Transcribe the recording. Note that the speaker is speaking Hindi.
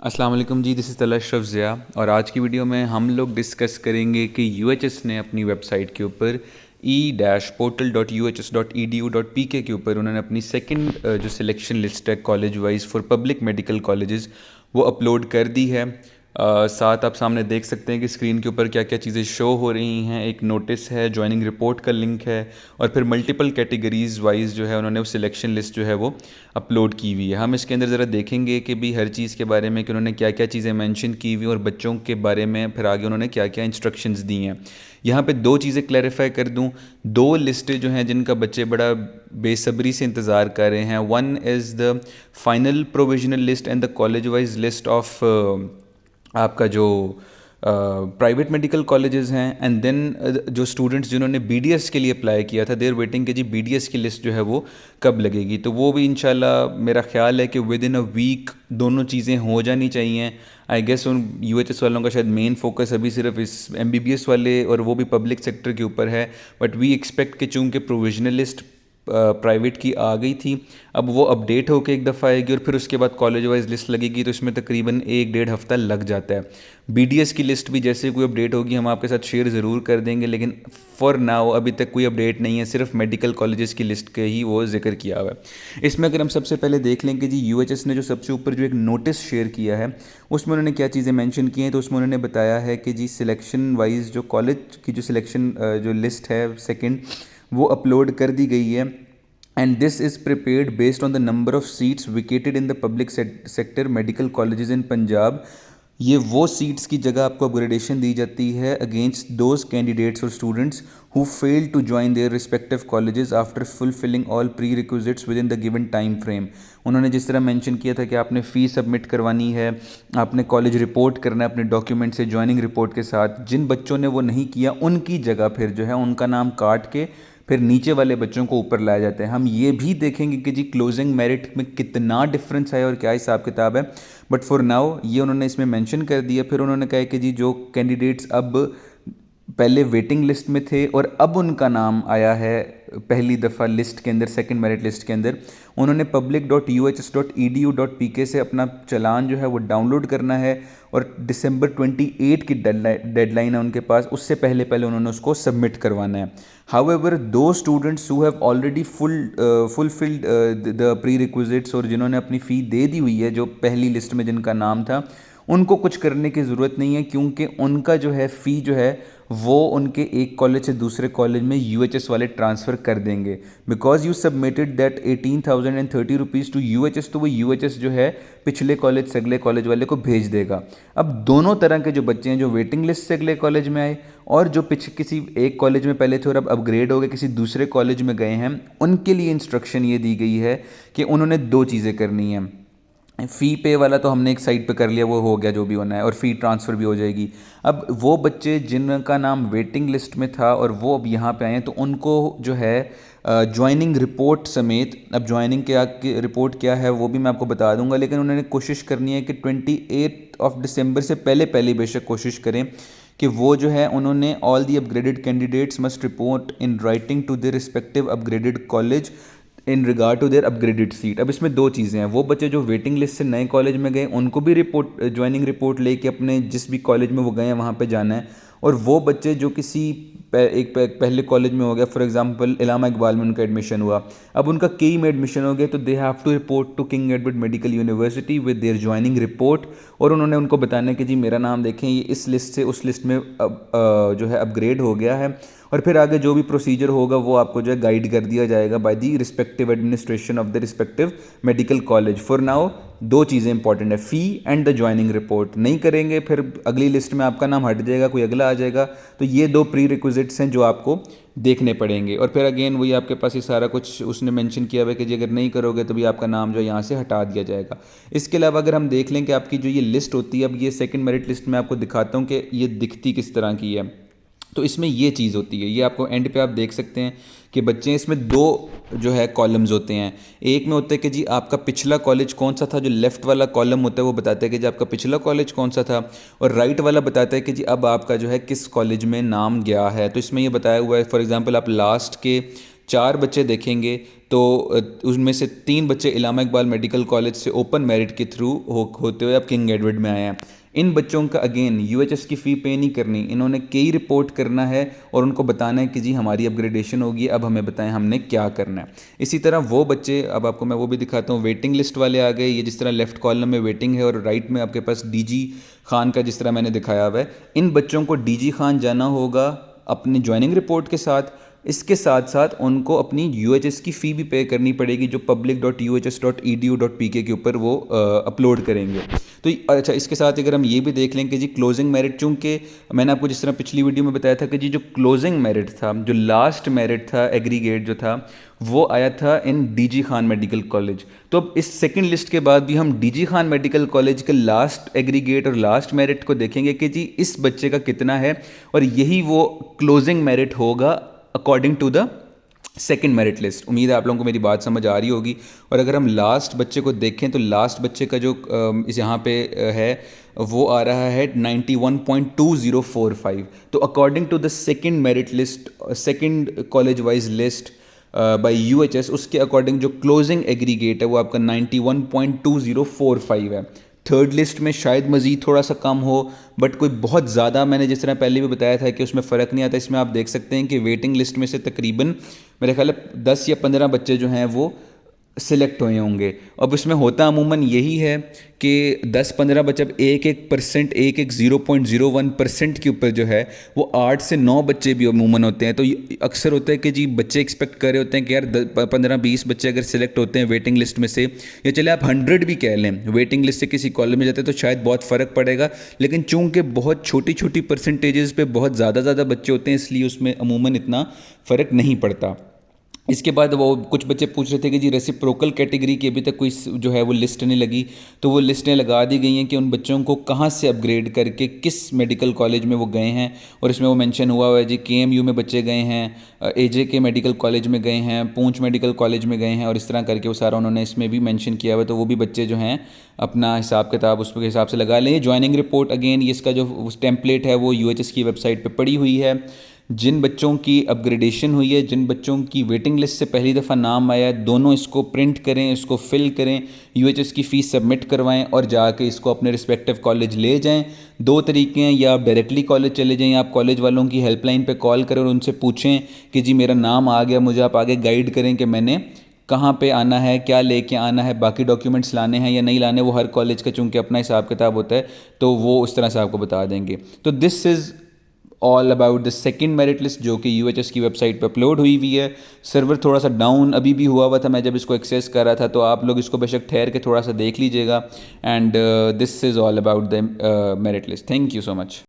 अस्सलाम वालेकुम जी, दिस इज़ तला अशरफ ज़िया और आज की वीडियो में हम लोग डिस्कस करेंगे कि यूएचएस ने अपनी वेबसाइट के ऊपर e-portal.uhs.edu.pk के ऊपर उन्होंने अपनी सेकंड जो सिलेक्शन लिस्ट है college wise for public medical colleges वो अपलोड कर दी है। साथ आप सामने देख सकते हैं कि स्क्रीन के ऊपर क्या क्या चीज़ें शो हो रही हैं। एक नोटिस है, ज्वाइनिंग रिपोर्ट का लिंक है और फिर मल्टीपल कैटेगरीज वाइज जो है उन्होंने वो सिलेक्शन लिस्ट जो है वो अपलोड की हुई है। हम इसके अंदर ज़रा देखेंगे कि भी हर चीज़ के बारे में कि उन्होंने क्या क्या चीज़ें मेंशन की हुई और बच्चों के बारे में फिर आगे उन्होंने क्या क्या इंस्ट्रक्शंस दी हैं। यहाँ पे दो चीज़ें क्लैरिफाई कर दूँ। दो लिस्टें जो हैं जिनका बच्चे बड़ा बेसब्री से इंतज़ार कर रहे हैं, one is the final provisional list and the college wise list of आपका जो प्राइवेट मेडिकल कॉलेजेस हैं, एंड देन जो स्टूडेंट्स जिन्होंने बीडीएस के लिए अप्लाई किया था देर वेटिंग कि जी बीडीएस की लिस्ट जो है वो कब लगेगी। तो वो भी इंशाल्लाह मेरा ख्याल है कि विद इन अ वीक दोनों चीज़ें हो जानी चाहिए। आई गेस उन यूएचएस वालों का शायद मेन फोकस अभी सिर्फ इस एमबीबीएस वाले और वो भी पब्लिक सेक्टर के ऊपर है, बट वी एक्सपेक्ट कि चूँकि प्रोविजनल लिस्ट प्राइवेट की आ गई थी, अब वो अपडेट होकर एक दफ़ा आएगी और फिर उसके बाद कॉलेज वाइज लिस्ट लगेगी, तो इसमें तकरीबन 1-1.5 हफ्ता लग जाता है। बीडीएस की लिस्ट भी जैसे कोई अपडेट होगी हम आपके साथ शेयर ज़रूर कर देंगे, लेकिन फॉर नाउ अभी तक कोई अपडेट नहीं है, सिर्फ मेडिकल कॉलेजेस की लिस्ट का ही वो जिक्र किया हुआ है। इसमें अगर हम सबसे पहले देख लें कि जी यूएचएस ने जो सबसे ऊपर जो एक नोटिस शेयर किया है उसमें उन्होंने क्या चीज़ें मेंशन की हैं, तो उसमें उन्होंने बताया है कि जी सिलेक्शन वाइज जो कॉलेज की जो सिलेक्शन जो लिस्ट है सेकेंड वो अपलोड कर दी गई है, and this is prepared based on the number of seats vacated in the public sector medical colleges in Punjab। ये वो सीट्स की जगह आपको अपग्रेडेशन दी जाती है अगेंस्ट दोज कैंडिडेट्स और students who fail to join their respective colleges after fulfilling all prerequisites within the given time frame. उन्होंने जिस तरह मेंशन किया था कि आपने फ़ीस सबमिट करवानी है, आपने कॉलेज रिपोर्ट करना है अपने डॉक्यूमेंट से ज्वाइनिंग रिपोर्ट के साथ, जिन बच्चों ने वो नहीं किया उनकी जगह फिर जो है उनका नाम काट के फिर नीचे वाले बच्चों को ऊपर लाया जाता है। हम ये भी देखेंगे कि जी क्लोजिंग मेरिट में कितना डिफरेंस है और क्या हिसाब किताब है, बट फॉर नाउ ये उन्होंने इसमें मेंशन कर दिया। फिर उन्होंने कहा कि जी जो कैंडिडेट्स अब पहले वेटिंग लिस्ट में थे और अब उनका नाम आया है पहली दफ़ा लिस्ट के अंदर, सेकंड मेरिट लिस्ट के अंदर, उन्होंने public.uhs.edu.pk से अपना चालान जो है वो डाउनलोड करना है और दिसंबर 28 की डेडलाइन है उनके पास, उससे पहले पहले उन्होंने उसको सबमिट करवाना है। हाउएवर दो students who have already fulfilled the pre requisites और जिन्होंने अपनी फ़ी दे दी हुई है जो पहली लिस्ट में जिनका नाम था, उनको कुछ करने की ज़रूरत नहीं है, क्योंकि उनका जो है फ़ी जो है वो उनके एक कॉलेज से दूसरे कॉलेज में यूएचएस वाले ट्रांसफ़र कर देंगे। Because you submitted that 18,030 rupees to UHS, तो वो यूएचएस जो है पिछले कॉलेज से अगले कॉलेज वाले को भेज देगा। अब दोनों तरह के जो बच्चे हैं जो वेटिंग लिस्ट से अगले कॉलेज में आए और जो पिछले किसी एक कॉलेज में पहले थे और अब अपग्रेड हो गए किसी दूसरे कॉलेज में गए हैं, उनके लिए इंस्ट्रक्शन ये दी गई है कि उन्होंने दो चीज़ें करनी है। फ़ी पे वाला तो हमने एक साइड पे कर लिया, वो हो गया जो भी होना है, और फ़ी ट्रांसफ़र भी हो जाएगी। अब वो बच्चे जिनका नाम वेटिंग लिस्ट में था और वो अब यहाँ पे आए हैं, तो उनको जो है ज्वाइनिंग रिपोर्ट समेत, अब ज्वाइनिंग क्या रिपोर्ट क्या है वो भी मैं आपको बता दूंगा, लेकिन उन्होंने कोशिश करनी है कि 28 से पहले पहले बेशक कोशिश करें कि वो जो है उन्होंने all the upgraded candidates must report in writing to the respective upgraded college in regard to their upgraded seat. अब इसमें दो चीज़ें हैं, वो बच्चे जो वेटिंग लिस्ट से नए कॉलेज में गए उनको भी रिपोर्ट ज्वाइनिंग रिपोर्ट लेके अपने जिस भी कॉलेज में वो गए हैं वहाँ पे जाना है, और वो बच्चे जो किसी पहले कॉलेज में हो गया, फॉर एग्जांपल इलामा इकबाल में उनका एडमिशन हुआ, अब उनका केई में एडमिशन हो गया, तो they have to report to King Edward Medical University with their joining report, और उन्होंने उनको बताना है कि जी मेरा नाम देखें ये इस लिस्ट से उस लिस्ट में जो है अपग्रेड हो गया है, और फिर आगे जो भी प्रोसीजर होगा वो आपको जो है गाइड कर दिया जाएगा by the respective administration of the respective medical college. For now दो चीज़ें इंपॉर्टेंट है, फ़ी एंड द ज्वाइनिंग रिपोर्ट। नहीं करेंगे फिर अगली लिस्ट में आपका नाम हट जाएगा, कोई अगला आ जाएगा, तो ये दो प्री रिक्विजिट्स हैं जो आपको देखने पड़ेंगे। और फिर अगेन वही आपके पास ये सारा कुछ उसने मेंशन किया हुआ है कि जी अगर नहीं करोगे तो भी आपका नाम जो है यहाँ से हटा दिया जाएगा। इसके अलावा अगर हम देख लें कि आपकी जो ये लिस्ट होती है, अब ये सेकंड मेरिट लिस्ट में आपको दिखाता हूँ कि ये दिखती किस तरह की है। तो इसमें ये चीज़ होती है, ये आपको एंड पे आप देख सकते हैं कि बच्चे इसमें दो जो है कॉलम्स होते हैं। एक में होता है कि जी आपका पिछला कॉलेज कौन सा था, जो लेफ़्ट वाला कॉलम होता है वो बताता है कि जी आपका पिछला कॉलेज कौन सा था, और राइट वाला बताता है कि जी अब आपका जो है किस कॉलेज में नाम गया है। तो इसमें ये बताया हुआ है, फॉर एग्जांपल आप लास्ट के 4 बच्चे देखेंगे तो उसमें से 3 बच्चे इलामा इकबाल मेडिकल कॉलेज से ओपन मेरिट के थ्रू होते हुए अब किंग एडवर्ड में आए हैं। इन बच्चों का अगेन यूएचएस की फ़ी पे नहीं करनी, इन्होंने कई रिपोर्ट करना है और उनको बताना है कि जी हमारी अपग्रेडेशन होगी, अब हमें बताएं हमने क्या करना है। इसी तरह वो बच्चे, अब आपको मैं वो भी दिखाता हूँ, वेटिंग लिस्ट वाले आ गए। ये जिस तरह लेफ्ट कॉलम में वेटिंग है और राइट में आपके पास डीजी खान का जिस तरह मैंने दिखाया हुआ है, इन बच्चों को डीजी खान जाना होगा अपनी ज्वाइनिंग रिपोर्ट के साथ। इसके साथ साथ उनको अपनी यूएचएस की फ़ी भी पे करनी पड़ेगी जो public.uhs.edu.pk के ऊपर वो अपलोड करेंगे। तो अच्छा, इसके साथ अगर हम ये भी देख लें कि जी क्लोजिंग मेरिट, चूँकि मैंने आपको जिस तरह पिछली वीडियो में बताया था कि जी जो क्लोजिंग मेरिट था, जो लास्ट मेरिट था एग्रीगेट जो था, वो आया था इन डीजी खान मेडिकल कॉलेज। तो अब इस सेकंड लिस्ट के बाद भी हम डीजी खान मेडिकल कॉलेज के लास्ट एग्रीगेट और लास्ट मेरिट को देखेंगे कि जी इस बच्चे का कितना है, और यही वो क्लोजिंग मेरिट होगा according to the second merit list. उम्मीद है आप लोगों को मेरी बात समझ आ रही होगी। और अगर हम लास्ट बच्चे को देखें तो लास्ट बच्चे का जो इस यहाँ पे है वो आ रहा है 91.2045। तो according to the second merit list, second college wise list by UHS, उसके अकॉर्डिंग जो क्लोजिंग एग्रीगेट है वो आपका 91.2045 है। थर्ड लिस्ट में शायद मज़ीद थोड़ा सा कम हो, बट कोई बहुत ज़्यादा, मैंने जिस तरह पहले भी बताया था कि उसमें फ़र्क नहीं आता। इसमें आप देख सकते हैं कि वेटिंग लिस्ट में से तकरीबन मेरे ख्याल है 10 या 15 बच्चे जो हैं वो सिलेक्ट हुए होंगे। अब इसमें होता अमूमन यही है कि 10-15 बच्चे, अब 1-1%, 0.01% के ऊपर जो है वो 8 से 9 बच्चे भी अमूमन होते हैं। तो अक्सर होता है कि जी बच्चे एक्सपेक्ट कर रहे होते हैं कि यार 15-20 बच्चे अगर सिलेक्ट होते हैं वेटिंग लिस्ट में से, या चले आप 100 भी कह लें, वेटिंग लिस्ट से किसी कॉलेज में जाते हैं तो शायद बहुत फ़र्क पड़ेगा। लेकिन चूंकि बहुत छोटी छोटी परसेंटेजेस पे बहुत ज़्यादा बच्चे होते हैं, इसलिए उसमें अमूमन इतना फ़र्क नहीं पड़ता। इसके बाद वो कुछ बच्चे पूछ रहे थे कि जी रेसिप्रोकल कैटेगरी की अभी तक कोई जो है वो लिस्ट नहीं लगी। तो वो लिस्टें लगा दी गई हैं कि उन बच्चों को कहाँ से अपग्रेड करके किस मेडिकल कॉलेज में वो गए हैं, और इसमें वो मेंशन हुआ हुआ है जी केएमयू में बच्चे गए हैं, एजेके मेडिकल कॉलेज में गए हैं, पूंछ मेडिकल कॉलेज में गए हैं, और इस तरह करके वो सारा उन्होंने इसमें भी मेंशन किया हुआ है। तो वो भी बच्चे जो हैं अपना हिसाब किताब उसके हिसाब से लगा लें। ज्वाइनिंग रिपोर्ट अगेन ये इसका जो टेम्पलेट है वो यूएचएस की वेबसाइट पर पड़ी हुई है। जिन बच्चों की अपग्रेडेशन हुई है, जिन बच्चों की वेटिंग लिस्ट से पहली दफ़ा नाम आया है, दोनों इसको प्रिंट करें, इसको फिल करें, यूएचएस की फ़ीस सबमिट करवाएं और जाके इसको अपने रिस्पेक्टिव कॉलेज ले जाएं। 2 तरीके हैं, या आप डायरेक्टली कॉलेज चले जाएं, या आप कॉलेज वालों की हेल्पलाइन पे कॉल करें और उनसे पूछें कि जी मेरा नाम आ गया, मुझे आप आगे गाइड करें कि मैंने कहाँ पे आना है, क्या लेके आना है, बाकी डॉक्यूमेंट्स लाने हैं या नहीं लाने। वो हर कॉलेज का चूँकि अपना हिसाब किताब होता है तो वो उस तरह से आपको बता देंगे। तो this is all about the second merit list जो कि यूएचएस की वेबसाइट पर अपलोड हुई है। सर्वर थोड़ा सा डाउन अभी भी हुआ था मैं जब इसको एक्सेस कर रहा था, तो आप लोग इसको बेशक ठहर के थोड़ा सा देख लीजिएगा। And this is all about the merit list. Thank you so much.